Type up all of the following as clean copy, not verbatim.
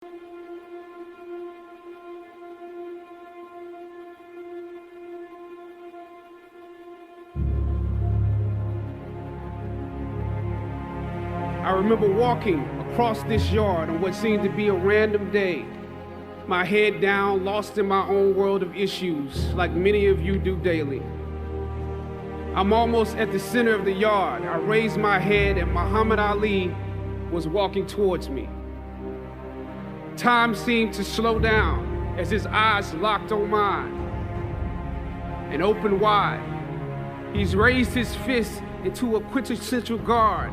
I remember walking across this yard on what seemed to be a random day, my head down, lost in my own world of issues, like many of you do daily. I'm almost at the center of the yard. I raised my head and Muhammad Ali was walking towards me. Time seemed to slow down as his eyes locked on mine and opened wide. He's raised his fist into a quintessential guard.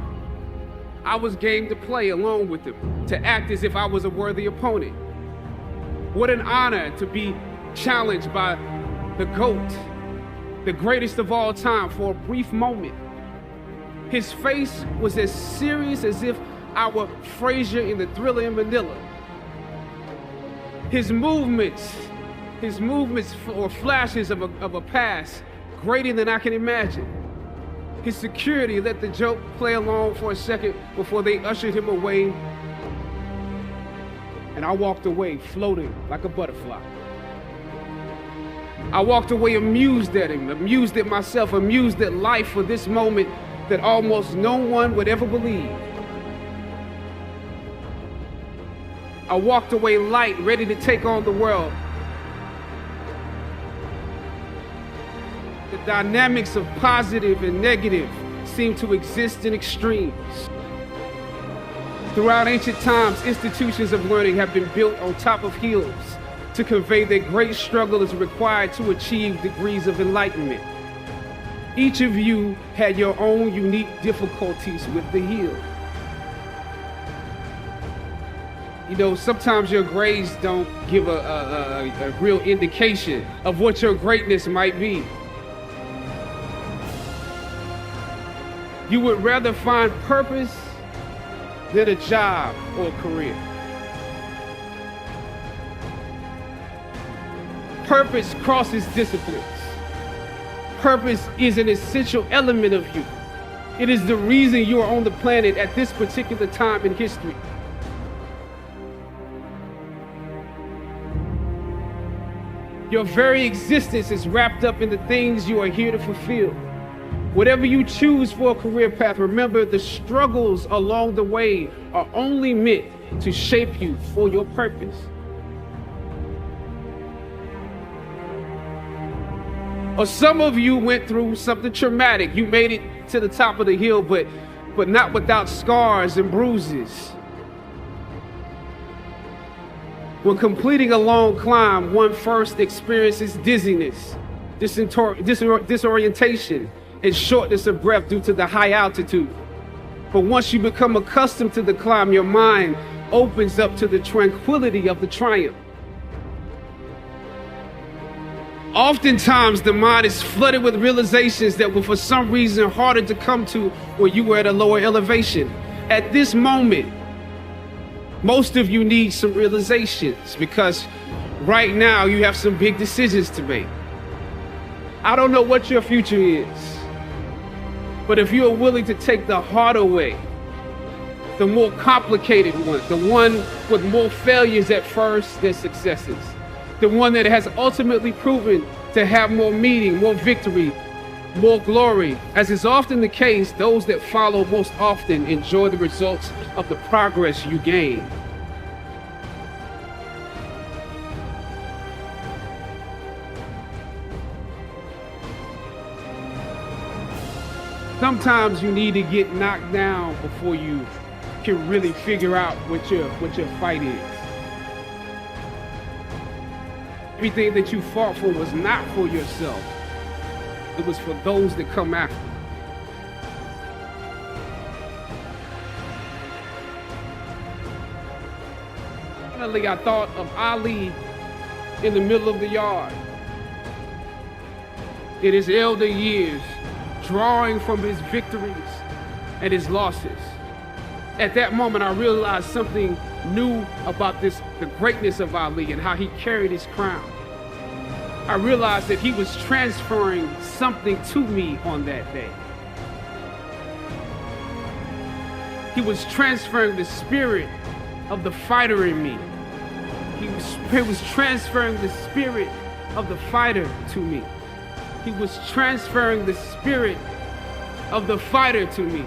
I was game to play along with him, to act as if I was a worthy opponent. What an honor to be challenged by the GOAT, the greatest of all time, for a brief moment. His face was as serious as if I were Frazier in the Thriller in Manila. His movements were flashes of a past greater than I can imagine. His security let the joke play along for a second before they ushered him away. And I walked away floating like a butterfly. I walked away amused at him, amused at myself, amused at life for this moment that almost no one would ever believe. I walked away light, ready to take on the world. The dynamics of positive and negative seem to exist in extremes. Throughout ancient times, institutions of learning have been built on top of hills to convey that great struggle is required to achieve degrees of enlightenment. Each of you had your own unique difficulties with the hill. You know, sometimes your grades don't give a real indication of what your greatness might be. You would rather find purpose than a job or a career. Purpose crosses disciplines. Purpose is an essential element of you. It is the reason you are on the planet at this particular time in history. Your very existence is wrapped up in the things you are here to fulfill. Whatever you choose for a career path, remember the struggles along the way are only meant to shape you for your purpose. Or some of you went through something traumatic. You made it to the top of the hill, but not without scars and bruises. When completing a long climb, one first experiences dizziness, disorientation, and shortness of breath due to the high altitude. But once you become accustomed to the climb, your mind opens up to the tranquility of the triumph. Oftentimes, the mind is flooded with realizations that were for some reason harder to come to when you were at a lower elevation. At this moment, most of you need some realizations because right now you have some big decisions to make. I don't know what your future is, but if you are willing to take the harder way, the more complicated one, the one with more failures at first than successes, the one that has ultimately proven to have more meaning, more victory, more glory, as is often the case, those that follow most often enjoy the results of the progress you gain. Sometimes you need to get knocked down before you can really figure out what your fight is. Everything that you fought for was not for yourself. It was for those that come after. Finally, I thought of Ali in the middle of the yard. In his elder years, drawing from his victories and his losses. At that moment, I realized something new about the greatness of Ali and how he carried his crown. I realized that he was transferring something to me on that day. He was transferring the spirit of the fighter in me He was transferring the spirit of the fighter to me. He was transferring the spirit of the fighter to me.